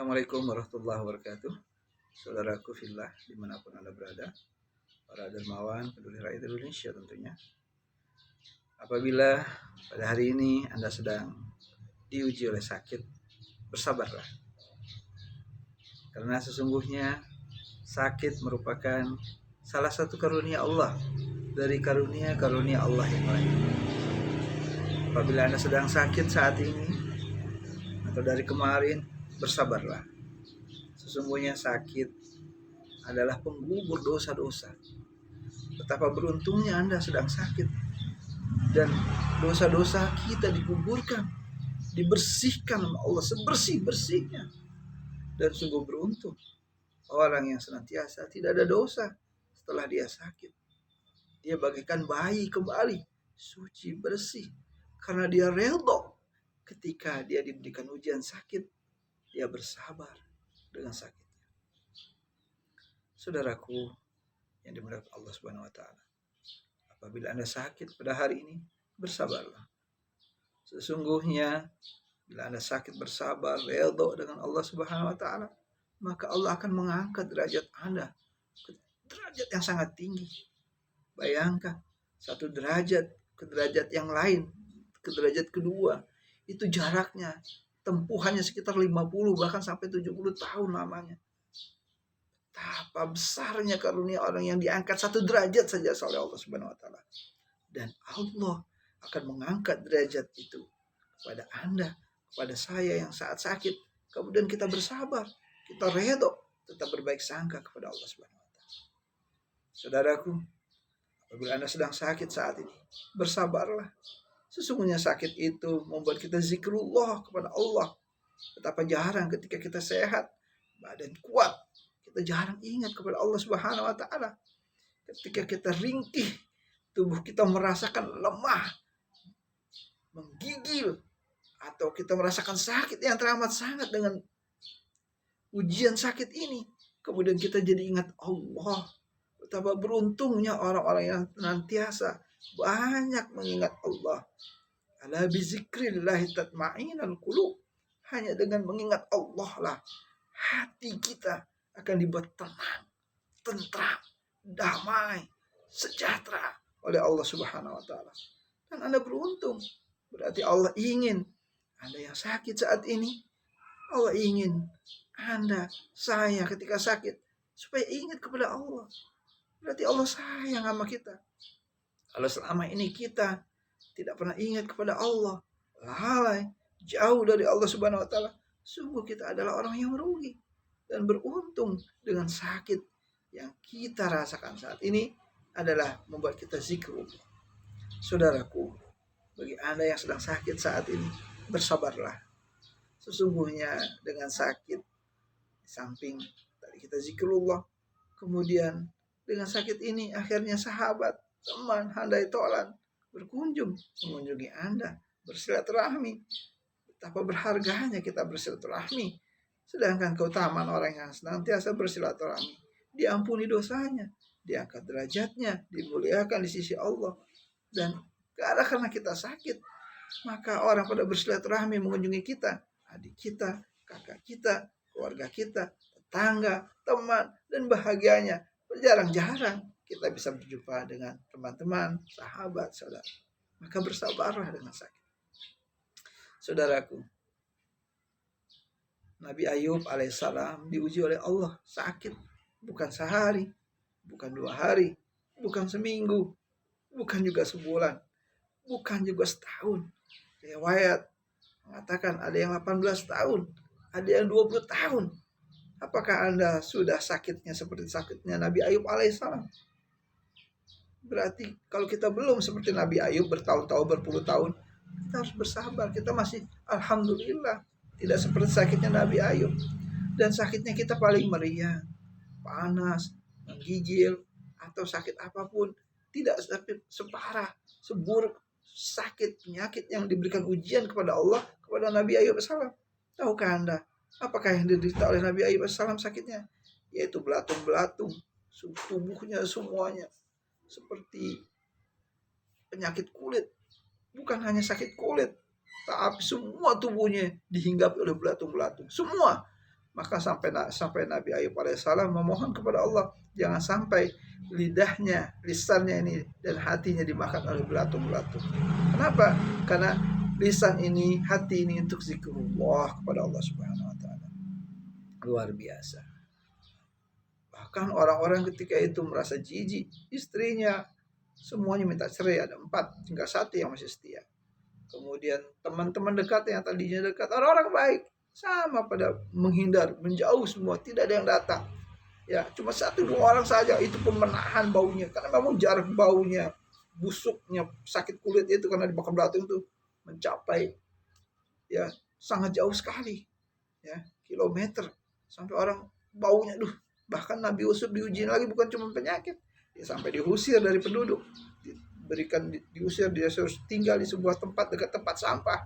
Assalamualaikum warahmatullahi wabarakatuh. Saudaraku fillah dimanapun Anda berada, para dermawan peduli rakyat Indonesia tentunya. Apabila pada hari ini Anda sedang diuji oleh sakit, bersabarlah. Karena sesungguhnya sakit merupakan salah satu karunia Allah dari karunia-karunia Allah yang lain. Apabila Anda sedang sakit saat ini atau dari kemarin, bersabarlah. Sesungguhnya sakit adalah penggugur dosa-dosa. Betapa beruntungnya Anda sedang sakit dan dosa-dosa kita dikuburkan, dibersihkan oleh Allah sebersih-bersihnya. Dan sungguh beruntung orang yang senantiasa tidak ada dosa setelah dia sakit. Dia bagaikan bayi kembali, suci, bersih, karena dia redha ketika dia diberikan ujian sakit. Dia bersabar dengan sakitnya. Saudaraku yang dimuliakan Allah Subhanahu wa taala, apabila Anda sakit pada hari ini, bersabarlah. Sesungguhnya bila Anda sakit bersabar, redha dengan Allah Subhanahu wa taala, maka Allah akan mengangkat derajat Anda ke derajat yang sangat tinggi. Bayangkan, satu derajat ke derajat yang lain, ke derajat kedua, itu jaraknya, tempuhannya sekitar 50 bahkan sampai 70 tahun lamanya. Betapa besarnya karunia orang yang diangkat satu derajat saja oleh Allah Subhanahu wa taala. Dan Allah akan mengangkat derajat itu kepada Anda, kepada saya yang saat sakit. Kemudian kita bersabar, kita redha, tetap berbaik sangka kepada Allah Subhanahu wa taala. Saudaraku, apabila Anda sedang sakit saat ini, bersabarlah. Sesungguhnya sakit itu membuat kita zikrullah kepada Allah. Betapa jarang ketika kita sehat, badan kuat, kita jarang ingat kepada Allah Subhanahu wa taala. Ketika kita ringkih, tubuh kita merasakan lemah, menggigil, atau kita merasakan sakit yang teramat sangat dengan ujian sakit ini. Kemudian kita jadi ingat Allah. Betapa beruntungnya orang-orang yang senantiasa banyak mengingat Allah. Ala bizikrillahi tatma'innul qulub. Hanya dengan mengingat Allah lah hati kita akan dibuat tenang, tentram, damai, sejahtera oleh Allah Subhanahu wa taala. Dan Anda beruntung. Berarti Allah ingin Anda yang sakit saat ini, Allah ingin Anda, saya ketika sakit supaya ingat kepada Allah. Berarti Allah sayang sama kita. Kalau selama ini kita tidak pernah ingat kepada Allah, lalai, jauh dari Allah Subhanahu wa taala, sungguh kita adalah orang yang merugi dan beruntung dengan sakit yang kita rasakan saat ini adalah membuat kita zikrullah. Saudaraku, bagi Anda yang sedang sakit saat ini, bersabarlah. Sesungguhnya dengan sakit, di samping tadi kita zikrullah, kemudian dengan sakit ini akhirnya sahabat, teman, handai tolan berkunjung mengunjungi Anda, bersilaturahmi. Betapa berharganya kita bersilaturahmi. Sedangkan keutamaan orang yang senantiasa bersilaturahmi, diampuni dosanya, diangkat derajatnya, dimuliakan di sisi Allah. Dan karena kita sakit, maka orang pada bersilaturahmi mengunjungi kita, adik kita, kakak kita, keluarga kita, tetangga, teman, dan bahagianya jarang-jarang kita bisa berjumpa dengan teman-teman, sahabat, saudara. Maka bersabarlah dengan sakit. Saudaraku, Nabi Ayub alaihissalam diuji oleh Allah sakit. Bukan sehari, bukan 2 hari, bukan seminggu, bukan juga sebulan, bukan juga setahun. Riwayat mengatakan ada yang 18 tahun, ada yang 20 tahun. Apakah Anda sudah sakitnya seperti sakitnya Nabi Ayub alaihissalam? Berarti kalau kita belum seperti Nabi Ayub bertahun-tahun, berpuluh tahun, kita harus bersabar. Kita masih alhamdulillah tidak seperti sakitnya Nabi Ayub. Dan sakitnya kita paling meriah, panas, menggigil, atau sakit apapun, tidak separah, seburuk sakit penyakit yang diberikan ujian kepada Allah, kepada Nabi Ayub alaihissalam. Tahukah Anda apakah yang diderita oleh Nabi Ayub alaihissalam sakitnya? Yaitu belatung-belatung, tubuhnya semuanya seperti penyakit kulit. Bukan hanya sakit kulit, tapi semua tubuhnya dihinggapi oleh belatung-belatung. Semua Maka sampai Nabi Ayub alaihissalam memohon kepada Allah, jangan sampai lisannya ini dan hatinya dimakan oleh belatung-belatung. Kenapa? Karena lisan ini, hati ini untuk zikrullah kepada Allah Subhanahu wa taala. Luar biasa. Bahkan orang-orang ketika itu merasa jijik, istrinya semuanya minta cerai, ada 4, tinggal 1 yang masih setia. Kemudian teman-teman dekat yang tadinya dekat, orang-orang baik, sama pada menghindar, menjauh semua, tidak ada yang datang. Ya, cuma 1-2 orang saja, itu pun menahan baunya, karena memang jarak baunya, busuknya, sakit kulit itu karena dimakan belatung itu mencapai ya sangat jauh sekali, ya, kilometer, sampai orang baunya, bahkan Nabi Yusuf diuji lagi, bukan cuma penyakit, ya, sampai diusir dari penduduk, diusir, dia harus tinggal di sebuah tempat dekat tempat sampah.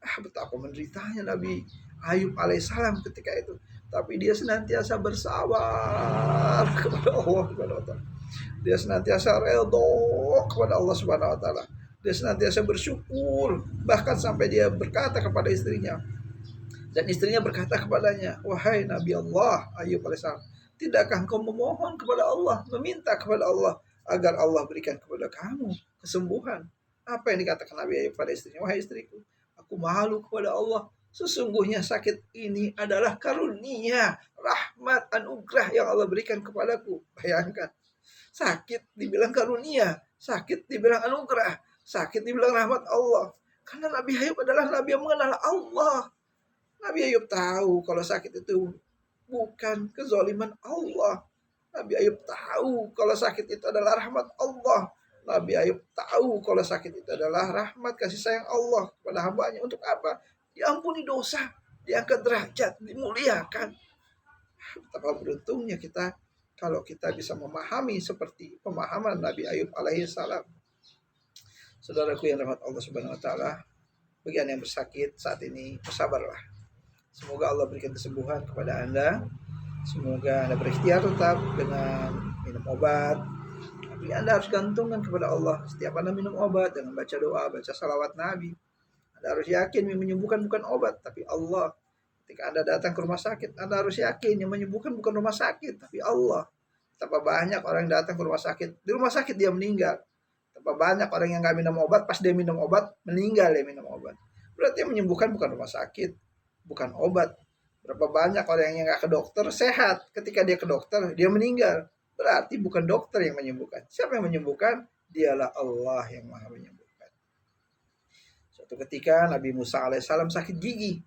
Betapa menderitanya Nabi Ayub alaihissalam ketika itu, tapi dia senantiasa bersabar kepada Allah Subhanahu wa taala. Dia senantiasa redho kepada Allah Subhanahu wa taala. Dia senantiasa bersyukur, bahkan sampai dia berkata kepada istrinya, dan istrinya berkata kepadanya, wahai Nabi Allah Ayub alaihissalam, tidakkah engkau memohon kepada Allah, meminta kepada Allah agar Allah berikan kepada kamu kesembuhan? Apa yang dikatakan Nabi Ayub pada istrinya? Wahai istriku, aku malu kepada Allah. Sesungguhnya sakit ini adalah karunia, rahmat, anugerah yang Allah berikan kepadaku. Bayangkan, sakit dibilang karunia, sakit dibilang anugerah, sakit dibilang rahmat Allah. Karena Nabi Ayub adalah Nabi yang mengenal Allah. Nabi Ayub tahu kalau sakit itu bukan kezaliman Allah. Nabi Ayub tahu kalau sakit itu adalah rahmat Allah. Nabi Ayub tahu kalau sakit itu adalah rahmat kasih sayang Allah kepada hambanya. Untuk apa? Diampuni dosa, diangkat derajat, dimuliakan. Betapa beruntungnya kita kalau kita bisa memahami seperti pemahaman Nabi Ayub alaihissalam. Saudaraku yang rahmat Allah Subhanahu wa taala, bagi Anda yang bersakit saat ini, bersabarlah. Semoga Allah berikan kesembuhan kepada Anda. Semoga Anda berikhtiar tetap dengan minum obat. Tapi Anda harus gantungkan kepada Allah. Setiap Anda minum obat, dengan baca doa, baca salawat Nabi. Anda harus yakin yang menyembuhkan bukan obat, tapi Allah. Ketika Anda datang ke rumah sakit, Anda harus yakin yang menyembuhkan bukan rumah sakit, tapi Allah. Betapa banyak orang yang datang ke rumah sakit, di rumah sakit dia meninggal. Betapa banyak orang yang gak minum obat, pas dia minum obat, meninggal dia minum obat. Berarti yang menyembuhkan bukan rumah sakit, bukan obat. Berapa banyak orang yang gak ke dokter, sehat. Ketika dia ke dokter, dia meninggal. Berarti bukan dokter yang menyembuhkan. Siapa yang menyembuhkan? Dialah Allah yang maha menyembuhkan. Suatu ketika Nabi Musa alaihissalam sakit gigi.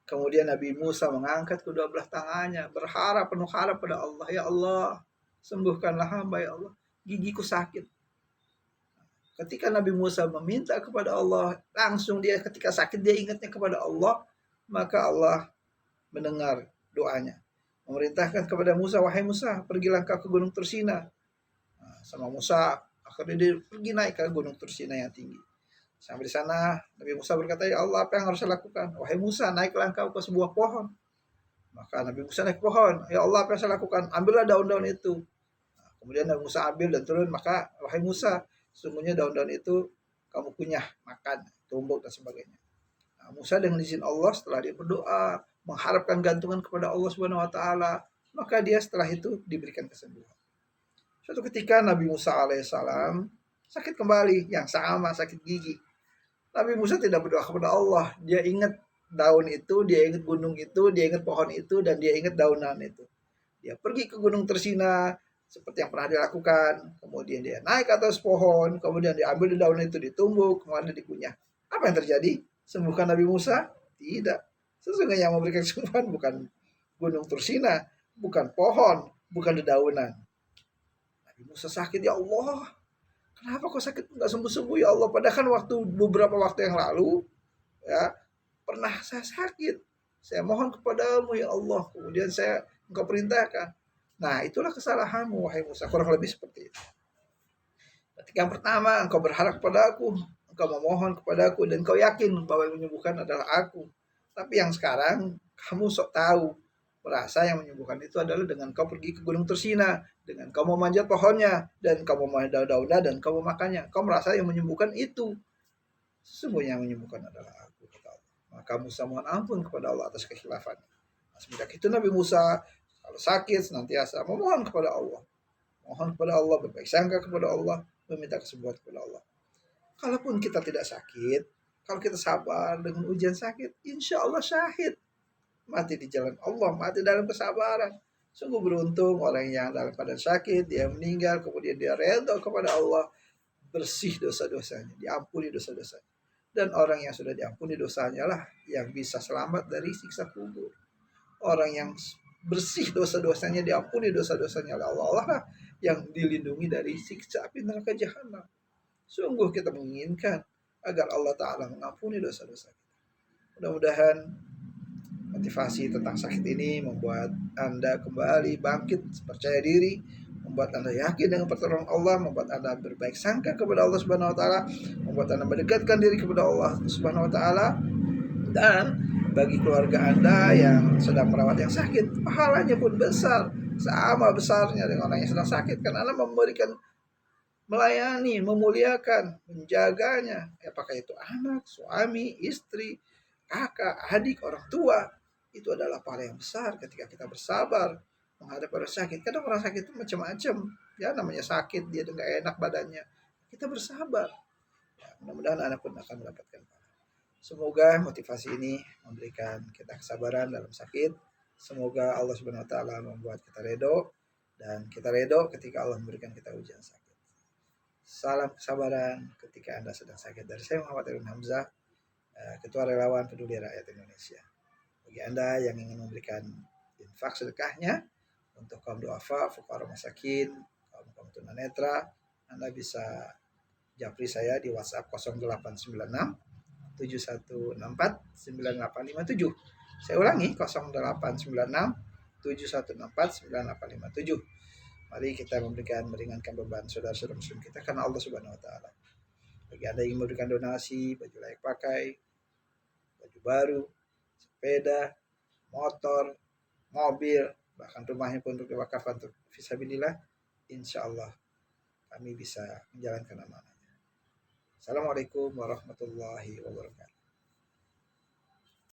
Kemudian Nabi Musa mengangkat kedua belah tangannya, berharap, penuh harap pada Allah. Ya Allah, sembuhkanlah hamba ya Allah, gigiku sakit. Ketika Nabi Musa meminta kepada Allah, langsung dia ketika sakit dia ingatnya kepada Allah, maka Allah mendengar doanya. Memerintahkan kepada Musa, wahai Musa, pergilah kau ke Gunung Tursina. Sama Musa, akhirnya dia pergi naik ke Gunung Tursina yang tinggi. Sampai di sana, Nabi Musa berkata, ya Allah, apa yang harus saya lakukan? Wahai Musa, naiklah engkau ke sebuah pohon. Maka Nabi Musa naik pohon. Ya Allah, apa yang saya lakukan? Ambillah daun-daun itu. Kemudian Nabi Musa ambil dan turun. Maka, wahai Musa, sesungguhnya daun-daun itu kamu kunyah, makan, tumbuk dan sebagainya. Musa dengan izin Allah, setelah dia berdoa, mengharapkan gantungan kepada Allah Subhanahu wa taala, maka dia setelah itu diberikan kesembuhan. Suatu ketika Nabi Musa alaihissalam sakit kembali, yang sama, sakit gigi. Nabi Musa tidak berdoa kepada Allah. Dia ingat daun itu, dia ingat gunung itu, dia ingat pohon itu, dan dia ingat daunan itu. Dia pergi ke Gunung Tursina, seperti yang pernah dilakukan. Kemudian dia naik ke atas pohon, kemudian dia ambil daun itu, ditumbuk, kemudian dikunyah. Apa yang terjadi? Sembuhkan Nabi Musa? Tidak. Sesungguhnya yang memberikan kesembuhan bukan Gunung Tursina, bukan pohon, bukan dedaunan. Nabi Musa sakit, ya Allah, kenapa kok sakit nggak sembuh-sembuh ya Allah? Padahal kan beberapa waktu yang lalu, ya, pernah saya sakit. Saya mohon kepadamu ya Allah. Kemudian engkau perintahkan. Nah, itulah kesalahanmu wahai Musa. Kurang lebih seperti itu. Ketika yang pertama engkau berharap kepada aku, engkau memohon kepada aku, dan engkau yakin bahwa yang menyembuhkan adalah aku. Tapi yang sekarang kamu sok tahu, merasa yang menyembuhkan itu adalah dengan kau pergi ke Gunung Tursina, dengan kau memanjat pohonnya, dan kau memanjat daun-daunnya, dan kau memakannya. Kau merasa yang menyembuhkan itu. Sesungguhnya yang menyembuhkan adalah aku, kata Allah. Maka Musa mohon ampun kepada Allah atas kekhilafan. Semenjak itu Nabi Musa kalau sakit senantiasa memohon kepada Allah. Mohon kepada Allah, berbaik sangka kepada Allah, meminta kesembuhan kepada Allah. Kalaupun kita tidak sakit, kalau kita sabar dengan ujian sakit, insya Allah syahid. Mati di jalan Allah, mati dalam kesabaran. Sungguh beruntung orang yang dalam keadaan sakit, dia meninggal, kemudian dia redha kepada Allah, bersih dosa-dosanya, diampuni dosa-dosanya. Dan orang yang sudah diampuni dosanya lah yang bisa selamat dari siksa kubur. Orang yang bersih dosa-dosanya, diampuni dosa-dosanya oleh Allah lah yang dilindungi dari siksa api neraka jahanam. Sungguh kita menginginkan agar Allah Ta'ala mengampuni dosa-dosa kita. Mudah-mudahan motivasi tentang sakit ini membuat Anda kembali bangkit, percaya diri, membuat Anda yakin dengan pertolongan Allah, membuat Anda berbaik sangka kepada Allah Subhanahu wa taala, membuat Anda mendekatkan diri kepada Allah Subhanahu wa taala. Dan bagi keluarga Anda yang sedang merawat yang sakit, pahalanya pun besar, sama besarnya dengan orang yang sedang sakit, karena Anda memberikan, melayani, memuliakan, menjaganya, apakah itu anak, suami, istri, kakak, adik, orang tua. Itu adalah pahala yang besar ketika kita bersabar menghadapi orang sakit. Kadang orang sakit itu macam-macam, ya namanya sakit, dia nggak enak badannya, kita bersabar, ya, mudah-mudahan anak pun akan mendapatkan pahala. Semoga motivasi ini memberikan kita kesabaran dalam sakit. Semoga Allah Subhanahu wa taala membuat kita redho, dan kita redho ketika Allah memberikan kita ujian sakit. Salam kesabaran ketika Anda sedang sakit. Dari saya Muhammad Irwin Hamzah, Ketua Relawan Peduli Rakyat Indonesia. Bagi Anda yang ingin memberikan infak sedekahnya untuk kaum duafa, fuqara masakin, kaum tunanetra, Anda bisa japri saya di WhatsApp 0896 7164 9857. Saya ulangi 0896 7164 9857. Mari kita meringankan beban saudara-saudara muslim kita karena Allah Subhanahu wa taala. Bagi Anda yang memberikan donasi, baju layak pakai, baju baru, sepeda, motor, mobil, bahkan rumahnya pun untuk diwakafkan untuk fisabilillah, insya Allah kami bisa menjalankan amanahnya. Assalamualaikum warahmatullahi wabarakatuh.